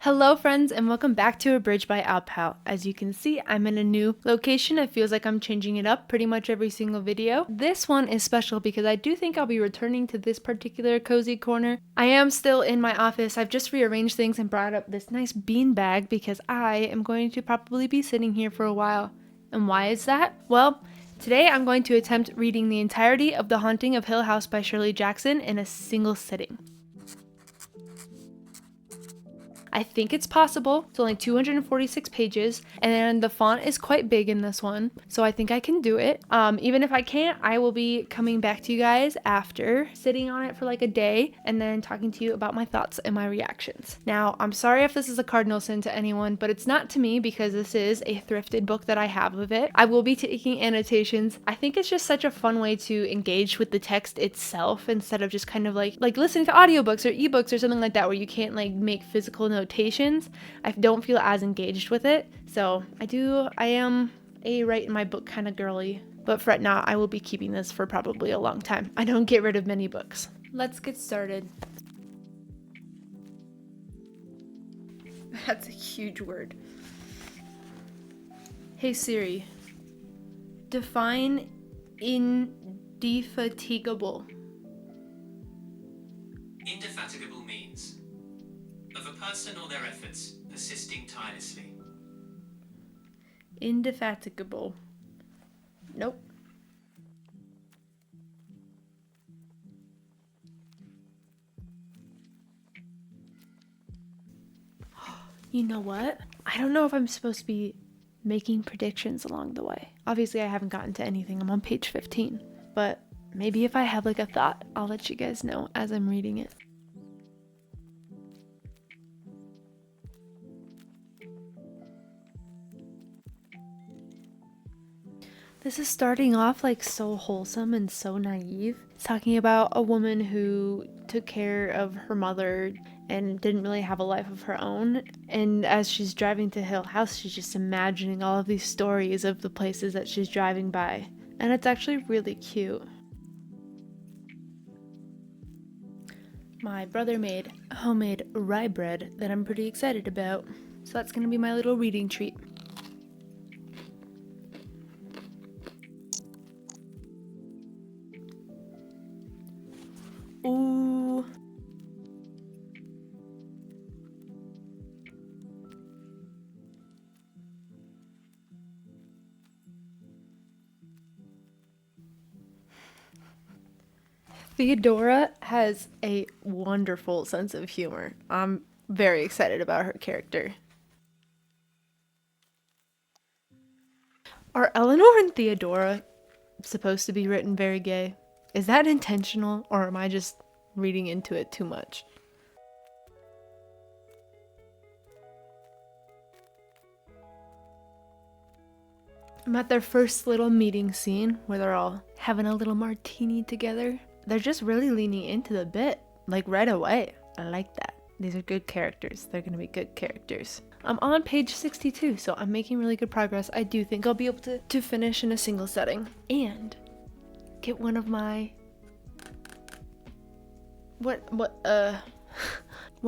Hello friends and welcome back to A Bridge by Alpal. As you can see, I'm in a new location. It feels like I'm changing it up pretty much every single video. This one is special because I do think I'll be returning to this particular cozy corner. I am still in my office. I've just rearranged things and brought up this nice bean bag because I am going to probably be sitting here for a while. And why is that? Well, today I'm going to attempt reading the entirety of The Haunting of Hill House by Shirley Jackson in a single sitting. I think it's possible. It's only 246 pages and the font is quite big in this one, so I think I can do it. Even if I can't, I will be coming back to you guys after sitting on it for like a day and then talking to you about my thoughts and my reactions. Now, I'm sorry if this is a cardinal sin to anyone, but it's not to me because this is a thrifted book that I have of it. I will be taking annotations. I think it's just such a fun way to engage with the text itself instead of just kind of like listening to audiobooks or ebooks or something like that where you can't like make physical notations. I don't feel as engaged with it. So I am a write in my book kind of girly, but fret not, I will be keeping this for probably a long time. I don't get rid of many books. Let's get started. That's a huge word. Hey Siri, define indefatigable. Indefatigable means of a person or their efforts persisting tirelessly. Indefatigable. Nope. You know what? I don't know if I'm supposed to be making predictions along the way. Obviously, I haven't gotten to anything. I'm on page 15. But maybe if I have like a thought, I'll let you guys know as I'm reading it. This is starting off like so wholesome and so naive. It's talking about a woman who took care of her mother and didn't really have a life of her own. And as she's driving to Hill House, she's just imagining all of these stories of the places that she's driving by. And it's actually really cute. My brother made homemade rye bread that I'm pretty excited about. So that's gonna be my little reading treat. Ooh. Theodora has a wonderful sense of humor. I'm very excited about her character. Are Eleanor and Theodora supposed to be written very gay? Is that intentional, or am I just reading into it too much? I'm at their first little meeting scene where they're all having a little martini together. They're just really leaning into the bit, like right away. I like that. These are good characters. They're gonna be good characters. I'm on page 62, so I'm making really good progress. I do think I'll be able to finish in a single setting and get one of my one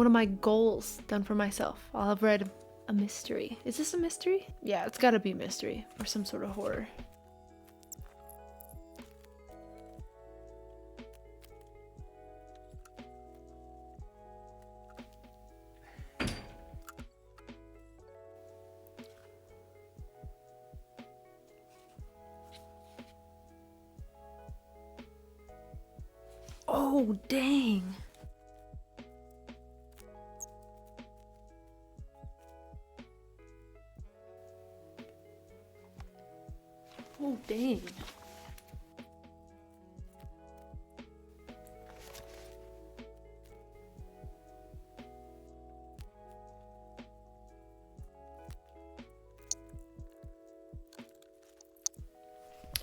of my goals done for myself. I'll have read a mystery. Is this a mystery? Yeah, it's gotta be a mystery or some sort of horror. Oh, dang. Oh, dang.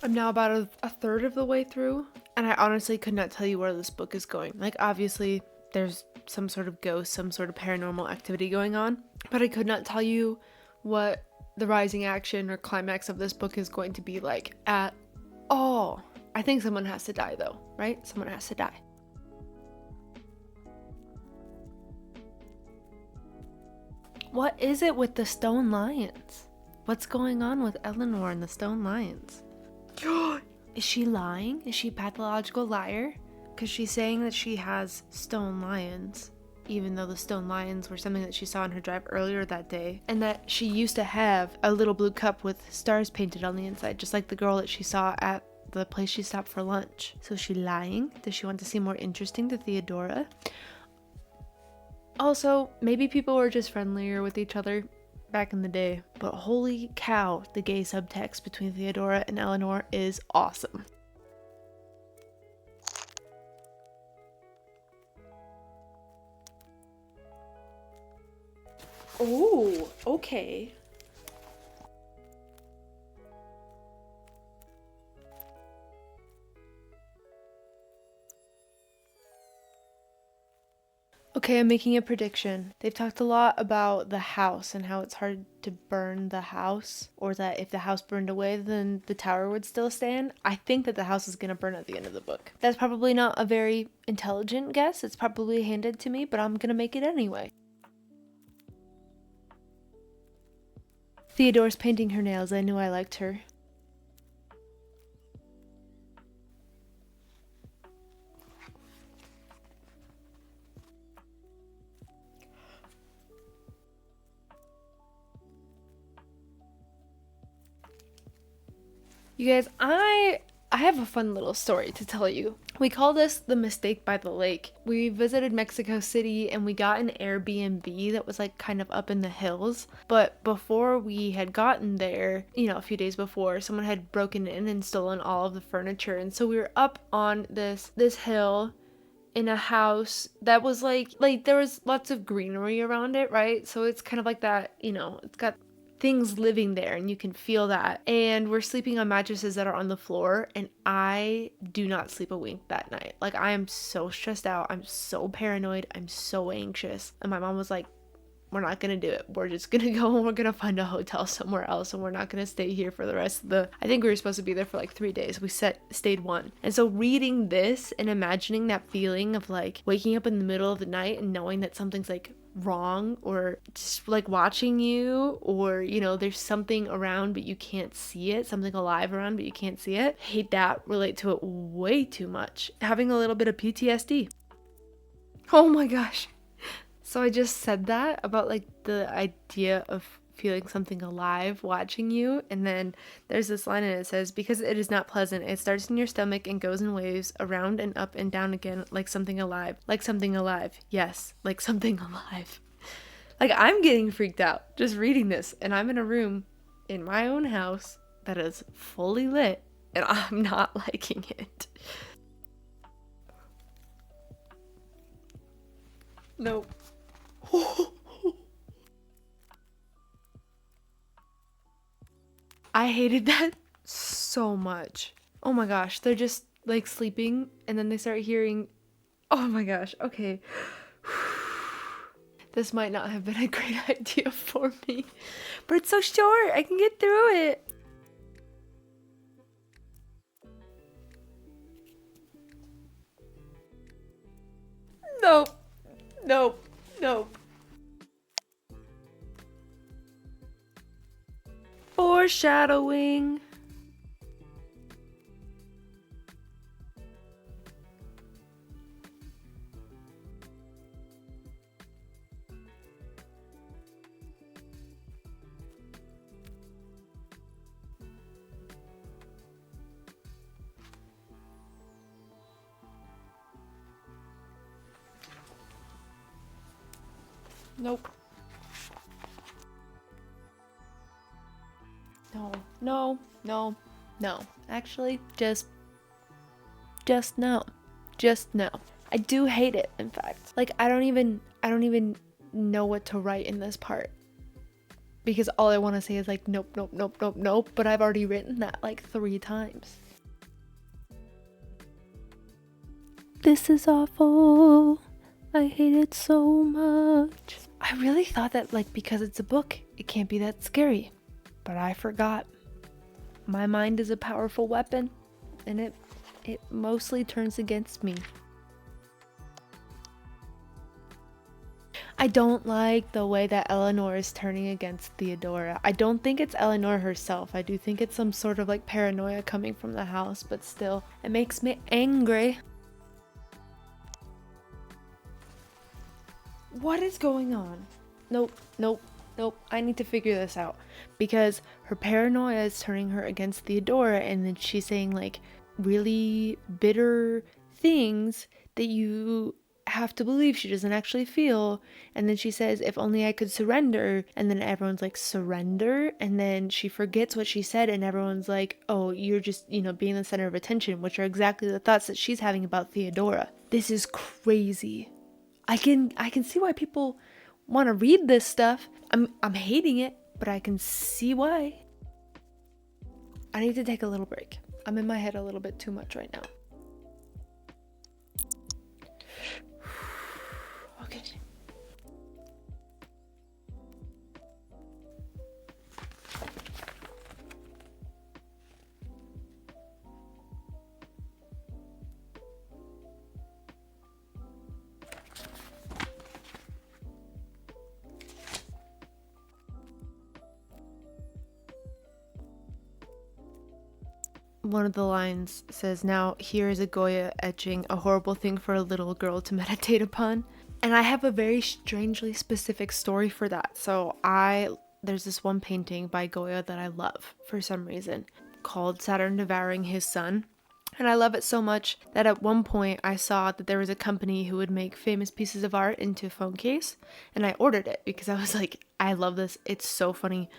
I'm now about a third of the way through, and I honestly could not tell you where this book is going. Like, obviously, there's some sort of ghost, some sort of paranormal activity going on, but I could not tell you what the rising action or climax of this book is going to be like at all. I think someone has to die though, right? Someone has to die. What is it with the stone lions? What's going on with Eleanor and the stone lions? Is she lying? Is she a pathological liar? Because she's saying that she has stone lions, even though the stone lions were something that she saw in her drive earlier that day, and that she used to have a little blue cup with stars painted on the inside, just like the girl that she saw at the place she stopped for lunch. So is she lying? Does she want to seem more interesting to Theodora? Also, maybe people were just friendlier with each other back in the day, but holy cow, the gay subtext between Theodora and Eleanor is awesome. Oh, okay. Okay, I'm making a prediction. They've talked a lot about the house and how it's hard to burn the house, or that if the house burned away, then the tower would still stand. I think that the house is going to burn at the end of the book. That's probably not a very intelligent guess. It's probably handed to me, but I'm going to make it anyway. Theodore's painting her nails. I knew I liked her. You guys, I have a fun little story to tell you. We call this the mistake by the lake. We visited Mexico City and we got an Airbnb that was like kind of up in the hills. But before we had gotten there, a few days before, someone had broken in and stolen all of the furniture. And so we were up on this hill in a house that was like there was lots of greenery around it, right? So it's kind of like that, it's got things living there and you can feel that. And we're sleeping on mattresses that are on the floor, and I do not sleep a wink that night. Like, I am so stressed out, I'm so paranoid, I'm so anxious. And my mom was like, we're not gonna do it. We're just gonna go and we're gonna find a hotel somewhere else, and we're not gonna stay here for the rest of the, I think we were supposed to be there for like 3 days. We stayed 1. And so reading this and imagining that feeling of like waking up in the middle of the night and knowing that something's like wrong, or just like watching you, or there's something around but you can't see it, something alive around but you can't see it, hate that, relate to it way too much, having a little bit of PTSD. Oh my gosh. So I just said that about like the idea of feeling something alive watching you, and then there's this line and it says, because it is not pleasant, it starts in your stomach and goes in waves around and up and down again, like something alive. Like something alive. Yes, like something alive. Like, I'm getting freaked out just reading this, and I'm in a room in my own house that is fully lit, and I'm not liking it. Nope. I hated that so much. Oh my gosh, they're just like sleeping and then they start hearing, oh my gosh, okay. This might not have been a great idea for me, but it's so short, I can get through it. Nope, nope, nope. Foreshadowing. Nope. No. Actually, just no. Just no. I do hate it, in fact. Like, I don't even know what to write in this part, because all I want to say is like, nope, but I've already written that like 3 times. This is awful. I hate it so much. I really thought that, like, because it's a book, it can't be that scary. But I forgot. My mind is a powerful weapon, and it mostly turns against me. I don't like the way that Eleanor is turning against Theodora. I don't think it's Eleanor herself. I do think it's some sort of like paranoia coming from the house, but still, it makes me angry. What is going on? Nope, nope, nope. I need to figure this out because her paranoia is turning her against Theodora, and then she's saying like really bitter things that you have to believe she doesn't actually feel. And then she says, if only I could surrender. And then everyone's like, surrender? And then she forgets what she said, and everyone's like, oh, you're just, being the center of attention, which are exactly the thoughts that she's having about Theodora. This is crazy. I can see why people want to read this stuff. I'm hating it, but I can see why. I need to take a little break. I'm in my head a little bit too much right now. Okay. One of the lines says, now here is a Goya etching, a horrible thing for a little girl to meditate upon. And I have a very strangely specific story for that. So there's this one painting by Goya that I love for some reason called Saturn Devouring His Son. And I love it so much that at one point I saw that there was a company who would make famous pieces of art into a phone case. And I ordered it because I was like, I love this. It's so funny.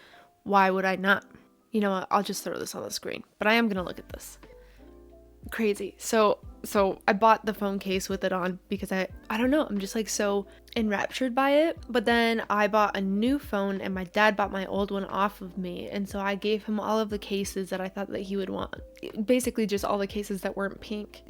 Why would I not? You know what? I'll just throw this on the screen. But I am going to look at this. Crazy. So I bought the phone case with it on because I don't know, I'm just like so enraptured by it. But then I bought a new phone and my dad bought my old one off of me, and so I gave him all of the cases that I thought that he would want. Basically just all the cases that weren't pink.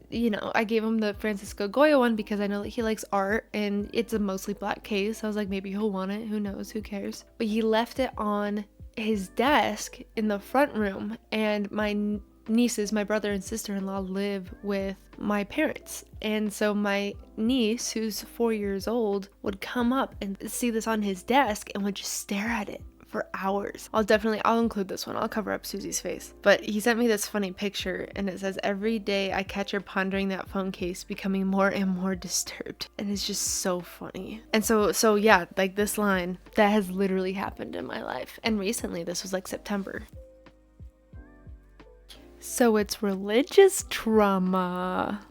I gave him the Francisco Goya one because I know that he likes art and it's a mostly black case. I was like, maybe he'll want it, who knows, who cares. But he left it on his desk in the front room, and my nieces, my brother and sister-in-law, live with my parents, and so my niece, who's 4 years old, would come up and see this on his desk and would just stare at it for hours. I'll include this one. I'll cover up Susie's face. But he sent me this funny picture and it says, every day I catch her pondering that phone case, becoming more and more disturbed. And it's just so funny. And so yeah, like this line, that has literally happened in my life. And recently, this was like September. So it's religious trauma.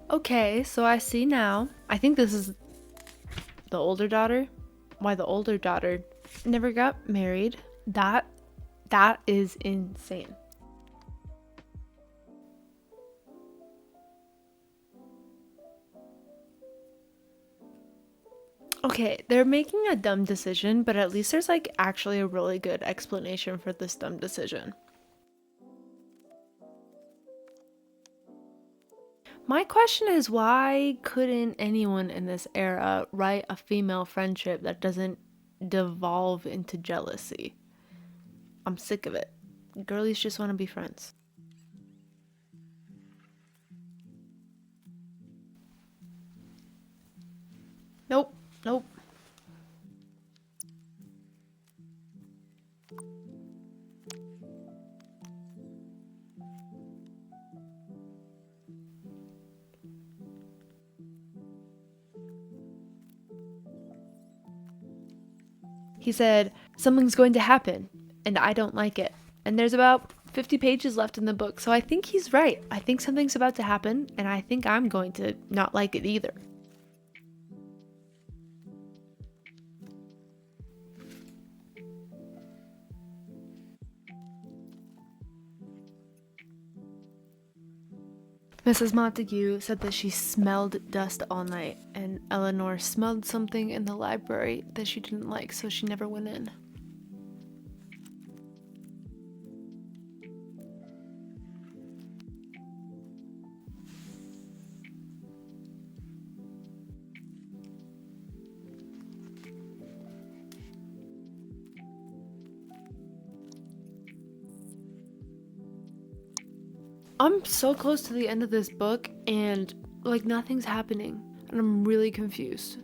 Okay, so I see now. I think this is the older daughter. Why the older daughter never got married. That is insane. Okay, they're making a dumb decision, but at least there's like actually a really good explanation for this dumb decision. My question is, why couldn't anyone in this era write a female friendship that doesn't devolve into jealousy? I'm sick of it. Girlies just want to be friends. Nope, nope. He said, something's going to happen, and I don't like it. And there's about 50 pages left in the book, so I think he's right. I think something's about to happen, and I think I'm going to not like it either. Mrs. Montague said that she smelled dust all night, and Eleanor smelled something in the library that she didn't like, so she never went in. I'm so close to the end of this book and like nothing's happening and I'm really confused.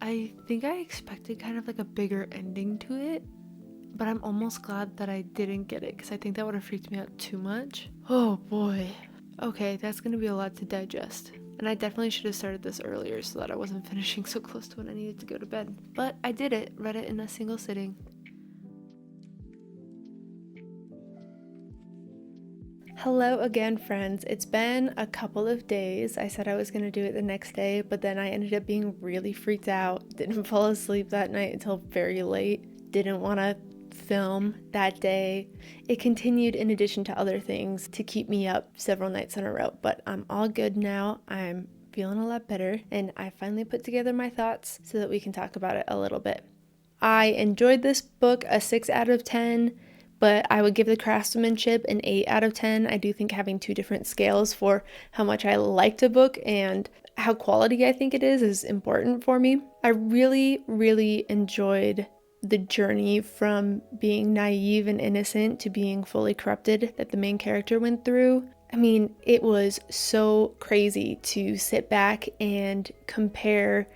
I think I expected kind of like a bigger ending to it, but I'm almost glad that I didn't get it because I think that would have freaked me out too much. Oh boy. Okay, that's gonna be a lot to digest. And I definitely should have started this earlier so that I wasn't finishing so close to when I needed to go to bed. But I did it, read it in a single sitting. Hello again, friends. It's been a couple of days. I said I was going to do it the next day, but then I ended up being really freaked out. Didn't fall asleep that night until very late. Didn't want to film that day. It continued in addition to other things to keep me up several nights in a row, but I'm all good now. I'm feeling a lot better, and I finally put together my thoughts so that we can talk about it a little bit. I enjoyed this book a 6 out of 10. But I would give the craftsmanship an 8 out of 10. I do think having two different scales for how much I liked a book and how quality I think it is important for me. I really, really enjoyed the journey from being naive and innocent to being fully corrupted that the main character went through. I mean, it was so crazy to sit back and compare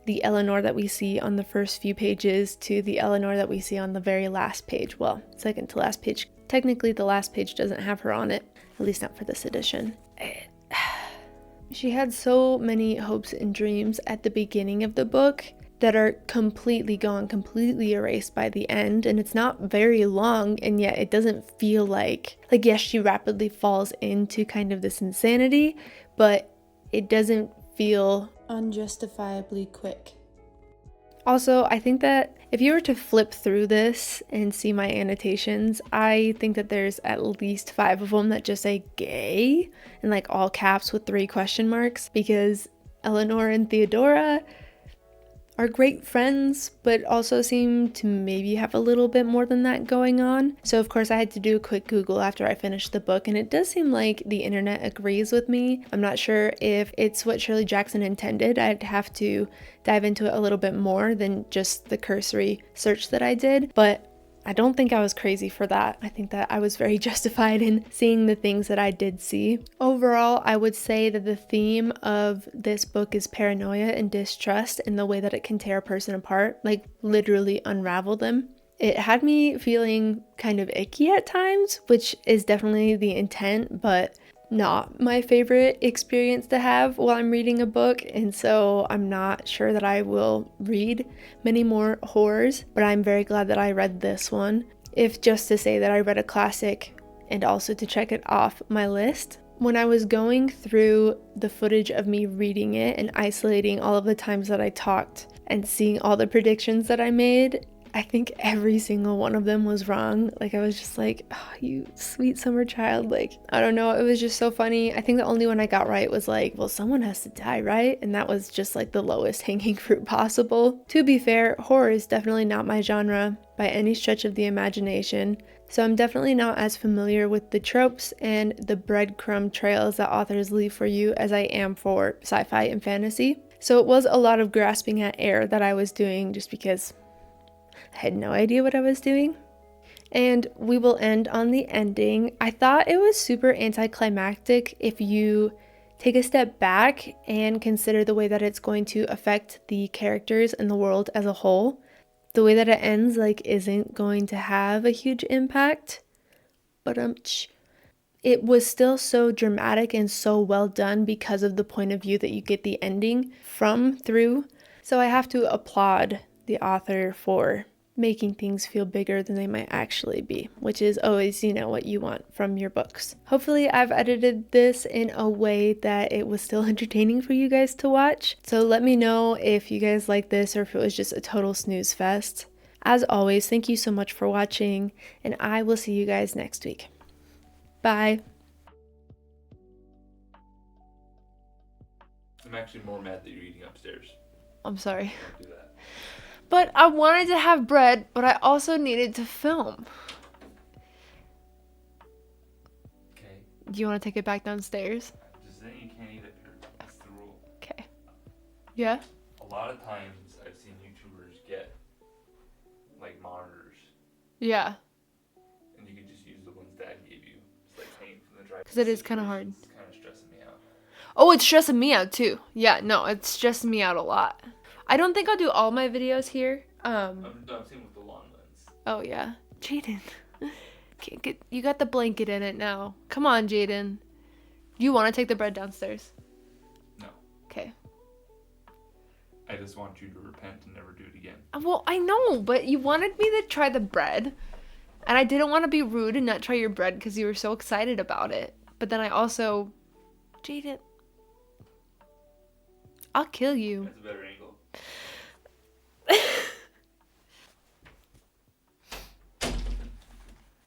the Eleanor that we see on the first few pages to the Eleanor that we see on the very last page. Well, second to last page. Technically, the last page doesn't have her on it, at least not for this edition. She had so many hopes and dreams at the beginning of the book that are completely gone, completely erased by the end, and it's not very long, and yet it doesn't feel like yes, she rapidly falls into kind of this insanity, but it doesn't feel unjustifiably quick. Also, I think that if you were to flip through this and see my annotations, I think that there's at least 5 of them that just say gay in like all caps with 3 question marks, because Eleanor and Theodora are great friends, but also seem to maybe have a little bit more than that going on. So of course I had to do a quick Google after I finished the book, and it does seem like the internet agrees with me. I'm not sure if it's what Shirley Jackson intended. I'd have to dive into it a little bit more than just the cursory search that I did, but I don't think I was crazy for that. I think that I was very justified in seeing the things that I did see. Overall, I would say that the theme of this book is paranoia and distrust and the way that it can tear a person apart, like literally unravel them. It had me feeling kind of icky at times, which is definitely the intent, but not my favorite experience to have while I'm reading a book, and so I'm not sure that I will read many more horrors, but I'm very glad that I read this one, if just to say that I read a classic and also to check it off my list. When I was going through the footage of me reading it and isolating all of the times that I talked and seeing all the predictions that I made, I think every single one of them was wrong. Like, I was just like, oh, you sweet summer child. Like, I don't know. It was just so funny. I think the only one I got right was like, well, someone has to die, right? And that was just like the lowest hanging fruit possible. To be fair, horror is definitely not my genre by any stretch of the imagination. So I'm definitely not as familiar with the tropes and the breadcrumb trails that authors leave for you as I am for sci-fi and fantasy. So it was a lot of grasping at air that I was doing just because I had no idea what I was doing. And we will end on the ending. I thought it was super anticlimactic if you take a step back and consider the way that it's going to affect the characters and the world as a whole. The way that it ends isn't going to have a huge impact, but it was still so dramatic and so well done because of the point of view that you get the ending from through. So I have to applaud the author for making things feel bigger than they might actually be, which is always, what you want from your books. Hopefully I've edited this in a way that it was still entertaining for you guys to watch. So let me know if you guys like this or if it was just a total snooze fest. As always, thank you so much for watching, and I will see you guys next week. Bye. I'm actually more mad that you're eating upstairs. I'm sorry. Don't do that. But I wanted to have bread, but I also needed to film. Okay. Do you want to take it back downstairs? I'm just saying you can't eat up here. That's the rule. Okay. Yeah? A lot of times I've seen YouTubers get like monitors, Yeah. and you could just use the ones Dad gave you. It's like hanging from the drive. Because it is kind of hard. It's kind of stressing me out. Oh, it's stressing me out too. Yeah, no, it's stressing me out a lot. I don't think I'll do all my videos here. I'm saying with the long lens. Oh yeah. Jaden. You got the blanket in it now. Come on, Jaden. Do you want to take the bread downstairs? No. Okay. I just want you to repent and never do it again. Well, I know, but you wanted me to try the bread. And I didn't want to be rude and not try your bread because you were so excited about it. But then I also... Jaden... I'll kill you. That's a better